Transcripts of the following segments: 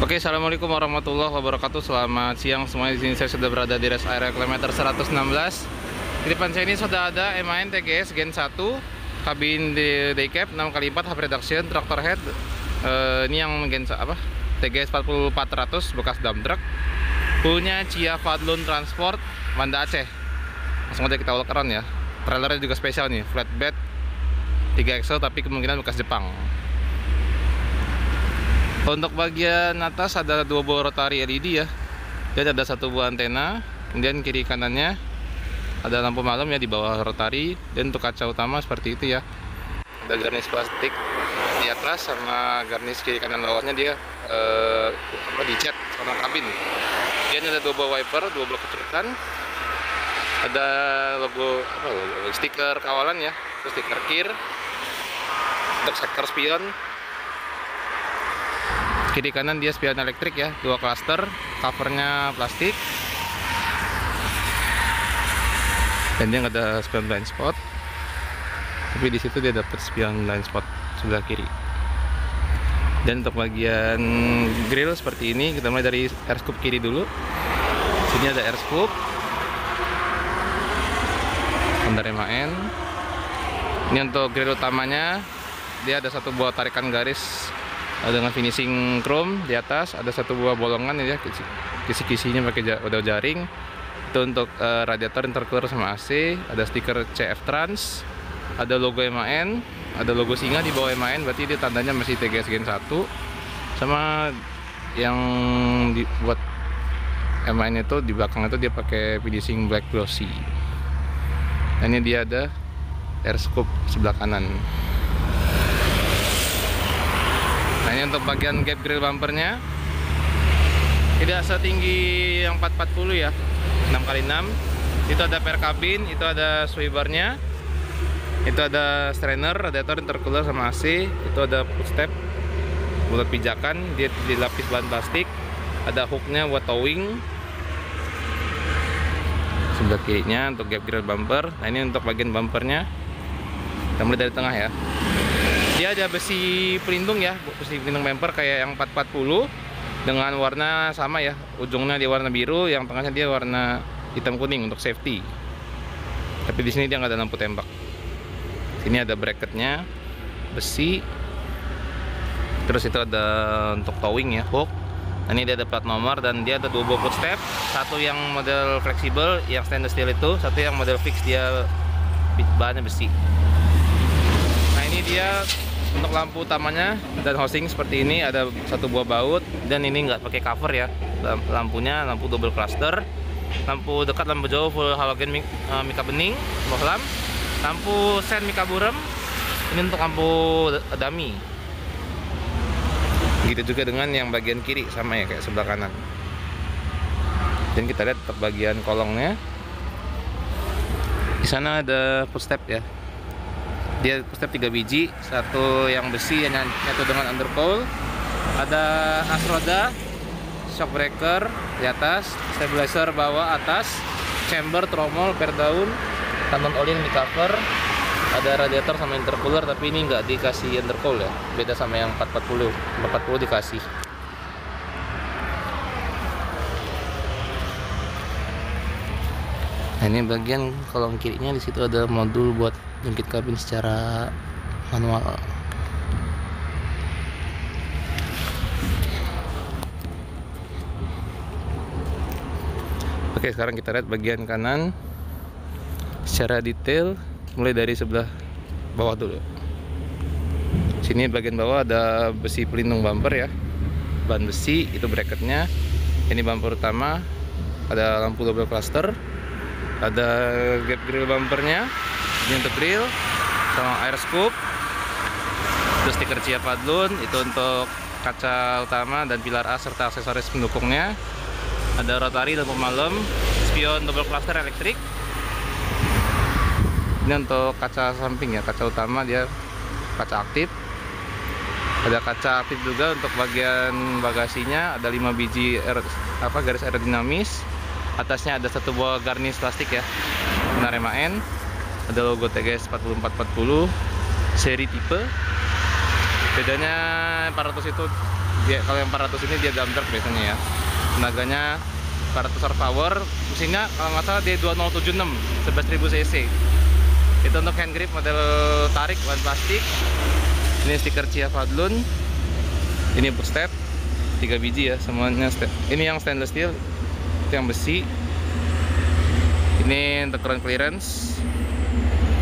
Oke, assalamualaikum warahmatullahi wabarakatuh. Selamat siang semuanya. Di sini saya sudah berada di rest area kilometer 116. Di depan saya ini sudah ada MAN TGS Gen 1, kabin di daycap 6x4 half reduction, traktor head. Ini yang Gen apa? TGS 4400 bekas dump truck. Punya Chia Fadlun Transport, Banda Aceh. Langsung aja kita ulek around ya. Trailernya juga spesial nih, flatbed 3 axle tapi kemungkinan bekas Jepang. Untuk bagian atas ada dua buah rotari LED ya, dan ada satu buah antena. Kemudian kiri kanannya ada lampu malam ya di bawah rotari, dan untuk kaca utama seperti itu ya. Ada garnish plastik di atas sama garnish kiri kanan bawahnya dia dicat warna kabin. Kemudian ada dua buah wiper, dua blok keturutan. Ada logo stiker kawalan ya, terus stiker kir untuk sektor spion. Kiri kanan dia spion elektrik ya, dua cluster, covernya plastik, dan dia nggak ada spion blind spot, tapi di situ dia dapat spion blind spot sebelah kiri. Dan untuk bagian grill seperti ini, kita mulai dari air scoop kiri dulu. Sini ada air scoop, standar MAN. Ini untuk grill utamanya, dia ada satu buah tarikan garis dengan finishing chrome di atas, ada satu buah bolongan ya, kisi-kisinya pakai udah jaring. Itu untuk radiator, intercooler sama AC. Ada stiker CF Trans, ada logo MAN, ada logo singa di bawah MAN, berarti dia tandanya masih TGS Gen 1. Sama yang dibuat MAN itu di belakang itu dia pakai finishing black glossy. Dan ini dia ada air scoop sebelah kanan. Nah, ini untuk bagian gap grill bumpernya tidak setinggi yang 440 ya, 6x6. Itu ada per kabin, itu ada sway barnya, itu ada strainer, radiator, intercooler sama AC. Itu ada footstep buat pijakan, dia dilapis bahan plastik. Ada hooknya buat towing sebelah kirinya untuk gap grill bumper. Nah, ini untuk bagian bumpernya, kita mulai dari tengah ya. Dia ada besi pelindung ya, besi pelindung bumper kayak yang 440 dengan warna sama ya. Ujungnya dia warna biru, yang tengahnya dia warna hitam kuning untuk safety. Tapi di sini dia nggak ada lampu tembak. Sini ada bracketnya, besi. Terus itu ada untuk towing ya, hook. Nah, ini dia ada plat nomor dan dia ada dua buah footstep. Satu yang model fleksibel, yang stainless steel itu. Satu yang model fix, dia bahannya besi. Nah, ini dia untuk lampu utamanya dan housing seperti ini, ada satu buah baut, dan ini nggak pakai cover ya. Lampunya lampu double cluster, lampu dekat, lampu jauh full halogen mika bening, bohlam, lampu sen mika burem. Ini untuk lampu dummy. Gitu juga dengan yang bagian kiri sama ya kayak sebelah kanan. Dan kita lihat untuk bagian kolongnya, di sana ada footstep ya. Dia footstep 3 biji, satu yang besi yang nyatu dengan undercoil. Ada as roda, shock breaker di atas, stabilizer bawah atas, chamber, tromol, per daun, tangan oli yang di cover. Ada radiator sama intercooler, tapi ini nggak dikasih intercoil ya, beda sama yang 440. 440 dikasih. Nah, ini bagian kolong kirinya, di situ ada modul buat jungkit kabin secara manual. Oke, sekarang kita lihat bagian kanan secara detail, mulai dari sebelah bawah dulu. Sini bagian bawah ada besi pelindung bumper ya, ban besi, itu bracketnya. Ini bumper utama, ada lampu double cluster, ada gap grill bumpernya. Ini untuk grill sama air scoop, terus stiker Chia Fadlun. Itu untuk kaca utama dan pilar A serta aksesoris pendukungnya. Ada rotari, lampu malam, spion double cluster elektrik. Ini untuk kaca samping ya, kaca utama dia kaca aktif. Ada kaca aktif juga untuk bagian bagasinya, ada 5 biji garis aerodinamis. Atasnya ada satu buah garnish plastik ya, benar MAN. Ada logo TGS 4440 seri tipe. Bedanya 400 itu Kalau yang 400 ini dia dump truck biasanya ya. Tenaganya 400 horsepower. Mesinnya kalau nggak salah dia 2076 11.000 cc. Itu untuk hand grip model tarik ban plastik. Ini stiker Chia Fadlun. Ini boot step 3 biji ya, semuanya ini yang stainless steel, itu yang besi. Ini untuk ground clearance,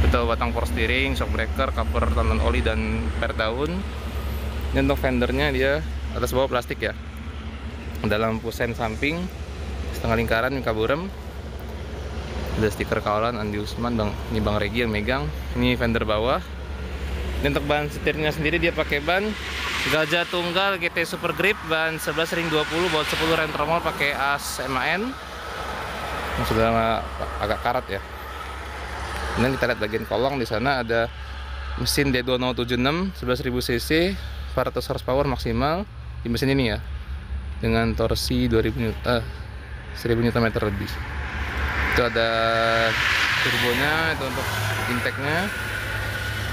betul batang power steering, shock breaker, cover tonton oli dan per daun. Ini untuk fendernya dia atas bawah plastik ya. Ada lampu sen samping setengah lingkaran, ini kaburem. Ada stiker kawalan Andi Usman, ini Bang Regi yang megang. Ini fender bawah. Dan untuk ban setirnya sendiri dia pakai ban Gajah Tunggal GT Super Grip, ban 11 ring 20, baut 10 rem tromol, pakai as MAN. Yang sudah agak karat ya. Dan kita lihat bagian kolong, di sana ada mesin D2076 11.000 cc, 400 horsepower maksimal di mesin ini ya. Dengan torsi 1000 Nm lebih. Itu ada turbonya, itu untuk intake-nya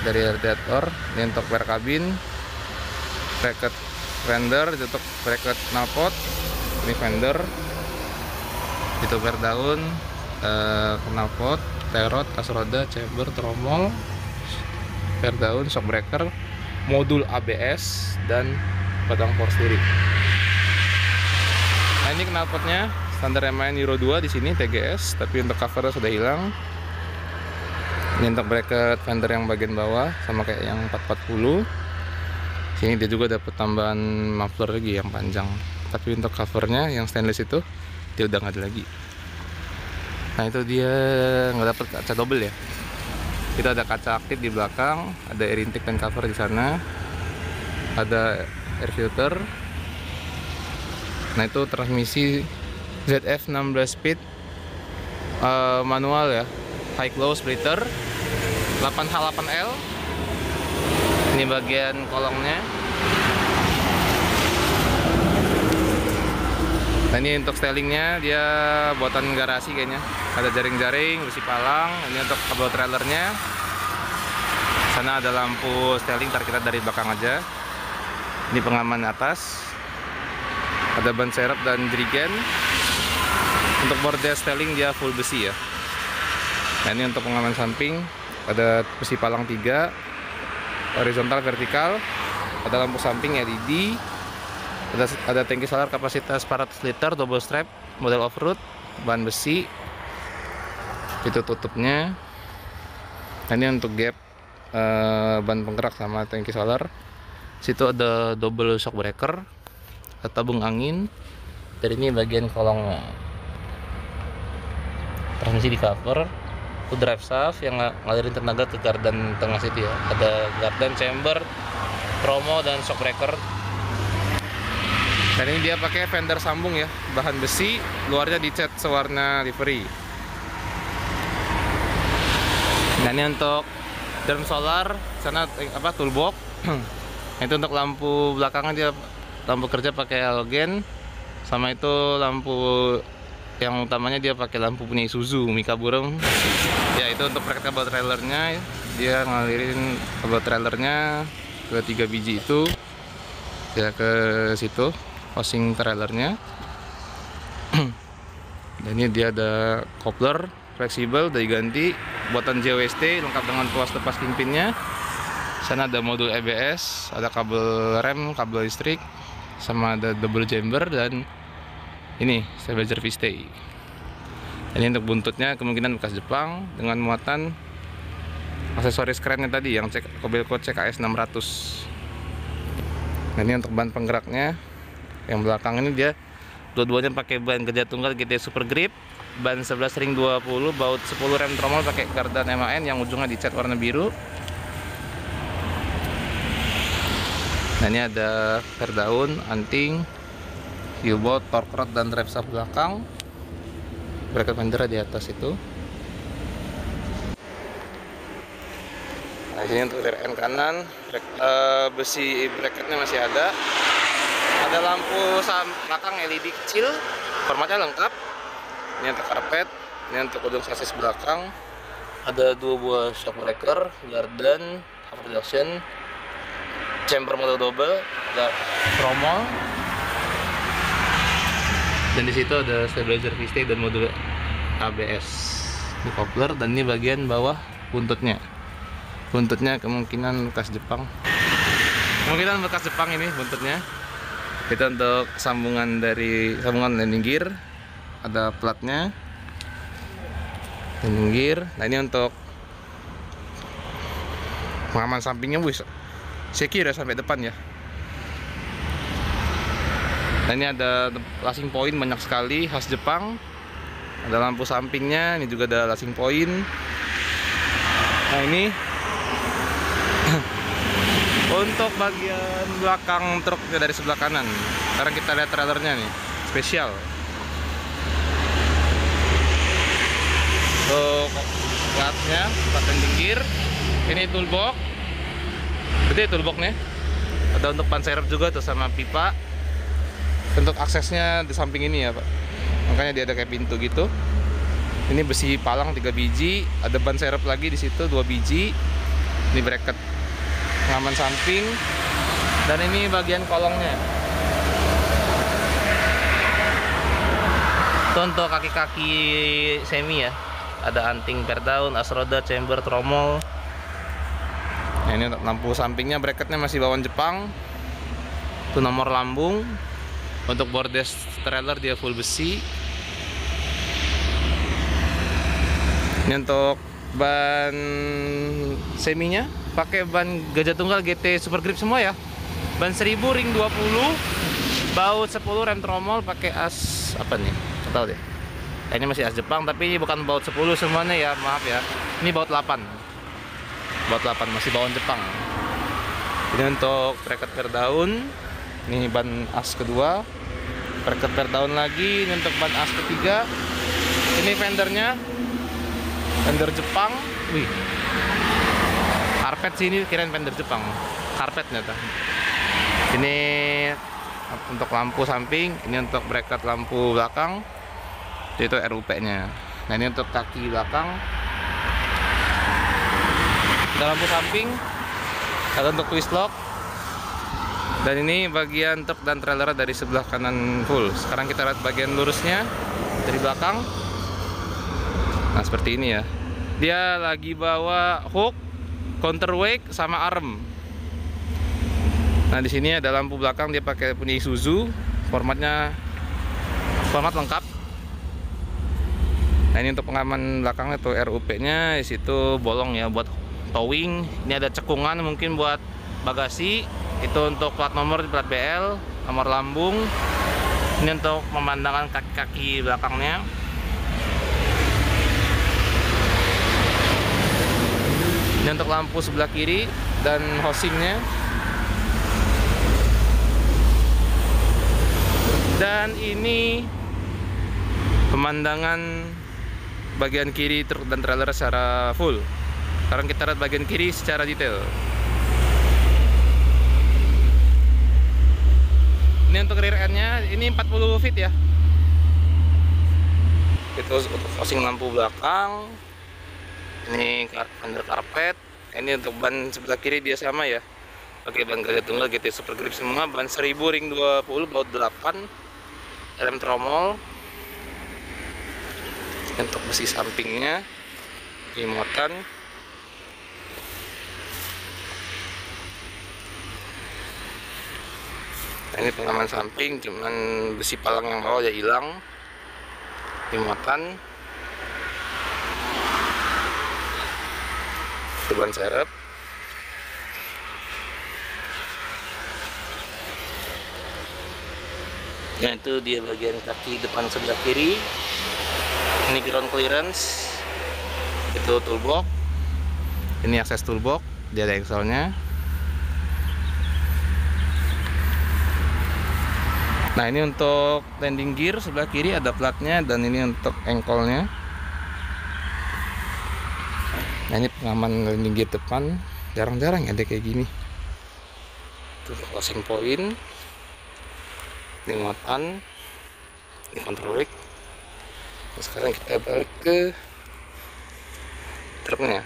dari radiator. Ini untuk rear kabin, bracket fender, itu untuk bracket knalpot. Ini fender, itu per daun, knalpot, terot, as roda, chamber, tromol, per daun, shock breaker, modul ABS, dan batang power steering. Nah, ini knalpotnya standar MAN Euro 2 di sini TGS, tapi untuk covernya sudah hilang. Ini untuk bracket fender yang bagian bawah sama kayak yang 440. Sini dia juga dapat tambahan muffler lagi yang panjang. Tapi untuk covernya yang stainless itu dia udah nggak ada lagi. Nah, itu dia nggak dapat kaca double ya. Kita ada kaca aktif di belakang, ada air intake dan cover di sana, ada air filter. Nah, itu transmisi ZF 16 speed manual ya, high low splitter 8H8L. Ini bagian kolongnya. Nah, ini untuk styling-nya dia buatan garasi kayaknya. Ada jaring-jaring, besi palang. Ini untuk kabel trailernya. Sana ada lampu styling, ntar kita dari belakang aja. Ini pengaman atas. Ada ban serep dan jerigen. Untuk border styling dia full besi ya. Nah, ini untuk pengaman samping, ada besi palang 3, horizontal, vertikal. Ada lampu samping LED. Ada tangki solar kapasitas 400 liter, double strap, model off-road, ban besi. Itu tutupnya. Nah, ini untuk gap ban penggerak sama tangki solar. Situ ada double shock breaker, tabung angin. Dari ini bagian kolongnya. Transmisi di cover. Itu drive shaft yang ngalirin tenaga ke gardan tengah situ ya. Ada gardan, chamber, promo, dan shock breaker. Dan ini dia pakai fender sambung ya, bahan besi, luarnya dicat sewarna livery. Dan ini untuk drum solar, sana toolbox. Itu untuk lampu belakangnya dia lampu kerja pakai halogen, sama itu lampu yang utamanya dia pakai lampu punya Isuzu Mika Burem. Ya, itu untuk bracket kabel trailernya, dia ngalirin kabel trailernya ke 3 biji itu ya ke situ housing trailernya. Dan ini dia ada coupler fleksibel, udah diganti, buatan JWST, lengkap dengan tuas lepas kingpinnya. Sana ada modul ABS, ada kabel rem, kabel listrik, sama ada double chamber, dan ini stabilizer V-stay. Ini untuk buntutnya kemungkinan bekas Jepang dengan muatan aksesoris kerennya tadi yang Kobelco CKS 600. Nah, ini untuk ban penggeraknya yang belakang ini dia dua-duanya pakai ban Gajah Tunggal GT Super Grip, ban 11 ring 20, baut 10 rem tromol, pakai gardan MAN yang ujungnya dicat warna biru. Nah, ini ada per daun, anting, U-bolt, torque rod, dan drive shaft belakang. Bracket fender di atas itu. Nah, ini untuk rear end kanan, besi bracketnya masih ada. Ada lampu belakang LED kecil, formatnya lengkap. Ini untuk karpet, ini untuk ujung sasis belakang. Ada 2 buah shock breaker, gardan, half reduction, chamber model double, ada tromol. Dan di situ ada stabilizer V-stay dan modul ABS. Ini coupler dan ini bagian bawah buntutnya. Buntutnya kemungkinan bekas Jepang. Kemungkinan bekas Jepang ini buntutnya. Itu untuk sambungan landing gear. Ada platnya. Landing gear. Nah ini untuk pengaman sampingnya, wis. Secure sampai depan ya. Nah ini ada lashing point banyak sekali khas Jepang. Ada lampu sampingnya, ini juga ada lashing point. Nah ini untuk bagian belakang truknya dari sebelah kanan. Sekarang kita lihat trailernya nih, spesial. Untuk platnya, plat landing gear. Ini toolbox, gede toolboxnya. Ada untuk ban serep juga tuh sama pipa. Untuk aksesnya di samping ini ya Pak, makanya dia ada kayak pintu gitu. Ini besi palang 3 biji, ada ban serep lagi di situ 2 biji. Ini bracket pengaman samping, dan ini bagian kolongnya. Itu untuk kaki-kaki semi ya, ada anting per daun, as roda, chamber, tromol. Nah ini untuk lampu sampingnya, bracketnya masih bawaan Jepang. Itu nomor lambung. Untuk bordes trailer dia full besi. Ini untuk ban seminya pakai ban gajah tunggal GT Super Grip semua ya. Ban 1000 ring 20, baut 10, rem tromol pakai as apa nih? Nggak tahu deh. Ini masih as Jepang tapi ini bukan baut 10 semuanya ya, maaf ya. Ini baut 8. Baut 8 masih bawaan Jepang. Ini untuk bracket per daun. Ini ban as kedua, bracket per daun lagi. Ini untuk ban as ketiga. Ini fendernya, fender Jepang. Wih, karpet sini kirain fender Jepang, karpetnya tuh. Ini untuk lampu samping, ini untuk bracket lampu belakang. Itu RUP-nya. Nah ini untuk kaki belakang. Ada lampu samping, ada untuk twist lock. Dan ini bagian truk dan trailer dari sebelah kanan full. Sekarang kita lihat bagian lurusnya dari belakang. Nah seperti ini ya. Dia lagi bawa hook, counterweight sama arm. Nah di sini ada lampu belakang, dia pakai punya Isuzu. Format lengkap. Nah ini untuk pengaman belakangnya tuh RUP-nya. Di situ bolong ya buat towing. Ini ada cekungan mungkin buat bagasi. Itu untuk plat nomor, plat BL, nomor lambung. Ini untuk pemandangan kaki-kaki belakangnya. Ini untuk lampu sebelah kiri dan housingnya. Dan ini pemandangan bagian kiri truk dan trailer secara full. Sekarang kita lihat bagian kiri secara detail. Ini untuk rear end-nya, ini 40 feet ya. Itu untuk housing lampu belakang. Ini fender karpet. Ini untuk ban sebelah kiri dia sama ya. Pakai ban gajah tunggal GT Super Grip semua, ban 1000 ring 20, baut 8, rem tromol. Untuk besi sampingnya, ini muatan. Nah, ini pengaman samping, cuman besi palang yang bawah ya hilang. Ini muatan. Itu ban serep. Nah itu dia bagian kaki depan sebelah kiri. Ini ground clearance. Itu toolbox. Ini akses toolbox. Dia ada axle-nya. Nah ini untuk landing gear sebelah kiri ada platnya, dan ini untuk engkolnya. Nah ini pengaman landing gear depan, jarang-jarang ada kayak gini. Itu closing point. Ini muatan, ini counterweight. Nah, sekarang kita balik ke truknya.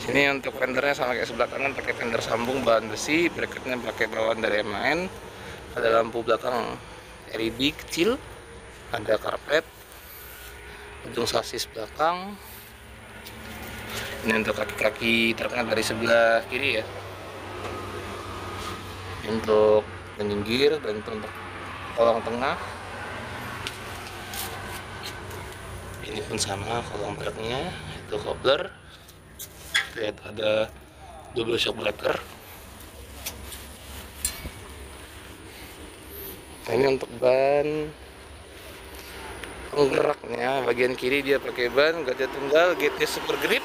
Sini untuk fendernya sama kayak sebelah kanan, pakai fender sambung bahan besi, bracketnya pakai bawaan dari MAN. Ada lampu belakang LED kecil, ada karpet, ujung sasis belakang. Ini untuk kaki-kaki terkena dari sebelah kiri ya. Untuk landing gear dan untuk kolong tengah. Ini pun sama kolong truknya, itu coupler. Lihat ada double shock breaker. Nah, ini untuk ban penggeraknya, bagian kiri dia pakai ban gajah tunggal GT Super Grip,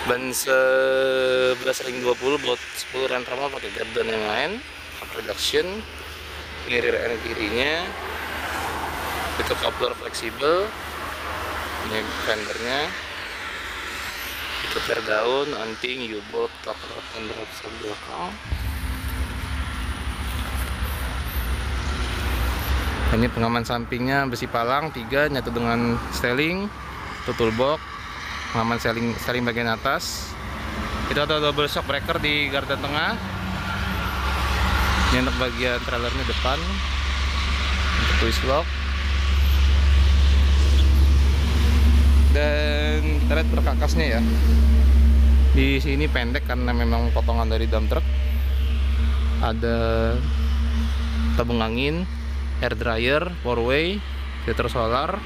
ban 11 ring 20 baut 10 rem normal pakai gardan yang lain, up reduction, rear end kirinya, itu coupler fleksibel, ini fendernya, itu tear down, anting, U-bolt, coupler fender belakang. Ini pengaman sampingnya besi palang 3 nyatu dengan styling, toolbox, pengaman styling bagian atas. Itu ada double shock breaker di garda tengah. Ini untuk bagian trailernya depan, untuk twist lock. Dan thread perkakasnya ya. Di sini pendek karena memang potongan dari dump truck. Ada tabung angin, air dryer, 4-way, filter solar,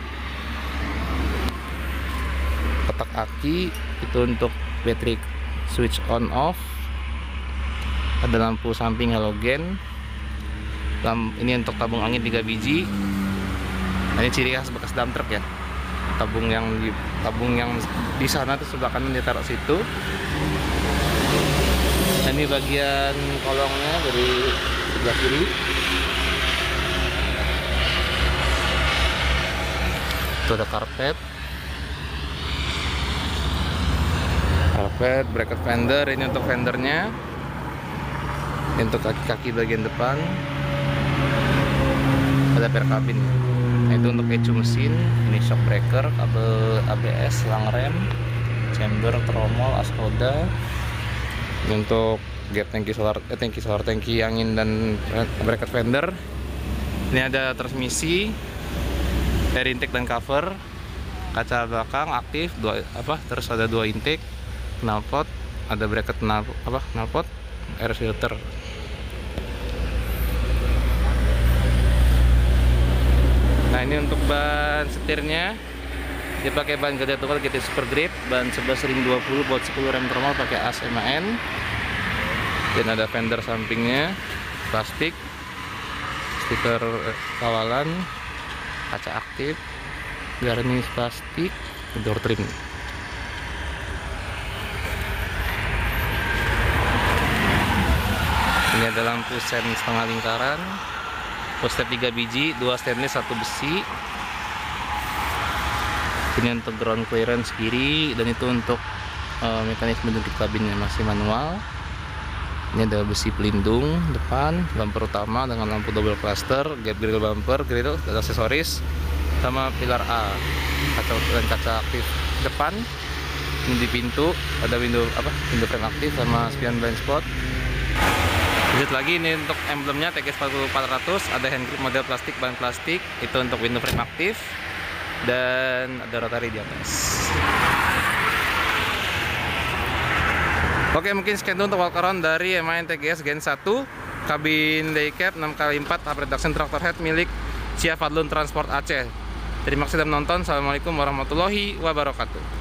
kotak aki, itu untuk battery switch on off, ada lampu samping halogen, ini untuk tabung angin 3 biji. Nah, ini ciri khas bekas dump truck ya, tabung yang di sana tuh sebelah kanan ditaruh situ. Nah, ini bagian kolongnya dari sebelah kiri. Itu ada karpet, bracket fender, ini untuk fendernya, ini untuk kaki-kaki bagian depan, ada per kabin. Nah, itu untuk ecu mesin, ini shock breaker, kabel ABS, selang rem, chamber, tromol, askoda. Ini untuk gap tangki angin dan bracket fender. Ini ada transmisi, air intake dan cover, kaca belakang aktif, terus ada 2 intake, knalpot, ada bracket knalpot, air filter. Nah, ini untuk ban setirnya, dia pakai ban gajah tunggal GT Super Grip, ban 11 ring 20 baut 10 rem normal pakai as MAN. Dan ada fender sampingnya, plastik, stiker kawalan, kaca aktif, garnish plastik, door trim. Ini ada lampu sen setengah lingkaran, poster 3 biji, 2 stainless 1 besi. Ini untuk ground clearance kiri, dan itu untuk mekanisme jungkit kabinnya masih manual. Ini ada besi pelindung depan, bumper utama dengan lampu double cluster, gap grill bumper, grill dan aksesoris, sama pilar A, kaca aktif depan. Ini di pintu ada window frame aktif sama spion blind spot. Lanjut lagi, ini untuk emblemnya TGS 400, ada hand grip model plastik, ban plastik, itu untuk window frame aktif, dan ada rotary di atas. Oke, mungkin sekian dulu untuk walk around dari MAN TGS Gen 1, kabin daycab 6x4 up reduction tractor head milik Cia Fadlun Transport Aceh. Terima kasih sudah menonton. Assalamualaikum warahmatullahi wabarakatuh.